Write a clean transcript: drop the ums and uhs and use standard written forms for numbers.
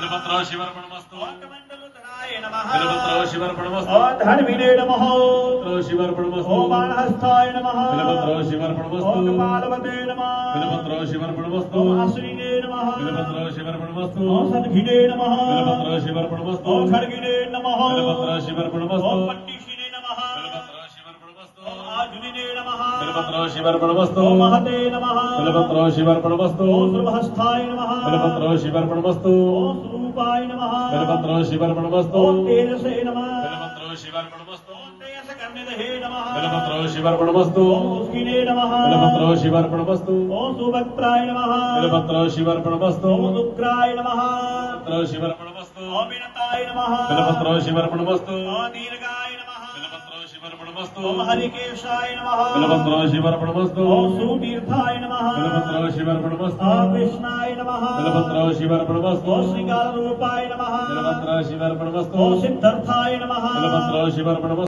बिल्वपत्रो शिवर्पणमस्तु कमण्डलधराय नमः बिल्वपत्रो शिवर्पणमस्तु धन्विने नमः बिल्वपत्रो शिवर्पणमस्तु बाणहस्ताय नमः बिल्वपत्रो शिवर्पणमस्तु कपालवते नमः बिल्वपत्रो शिवर्पणमस्तु आश्विने नमः बिल्वपत्रो शिवर्पणमस्तु सद्भिने नमः बिल्वपत्रो शिवर्पणमस्तु खड्गिने नमः बिल्वपत्रो शिवर्पणमस्तु पट्टिशिने नमः बिल्वपत्रो शिवर्पणमस्तु आजुनिने नमः बिल्वपत्रो शिवर्पणमस्तु महते नमः बिल्वपत्रो शिवर्पणमस्तु सुरभस्ताय नमः बिल्वपत्रो शिवर्पणमस्तु स्वरूपाय नमः बिल्वपत्रो शिवर्पणमस्तु तेजसे नमः बिल्वपत्रो शिवर्पणमस्तु तेजसकर्णिदहे नमः बिल्वपत्रो शिवर्पणमस्तु मुस्किने नमः बिल्वपत्रो शिवर्पणमस्तु सुभक्त्राय नमः बिल्वपत्रो शिवर्पणमस्तु दुग्राय नमः बिल्वपत्रो शिवर्पणमस्तु विनताय नमः बिल्वपत्रो शिवर्पणमस्तु दीर्घाय नमः बिल्वपत्रो शिवर्पणमस्तु हरिकेशाय नमः बिल्वपत्रो शिवर्पणमस्तु सुतीर्थाय नमः बिल्वपत्रो शिवर्पणमस्तु कृष्णाय नमः बिल्वपत्रो शिवर्पणमस्तु श्रीकालरूपाय नमः बिल्वपत्रो शिवर्पणमस्तु सिद्धार्थाय नमः बिल्वपत्रो शिवर्पणमस्तु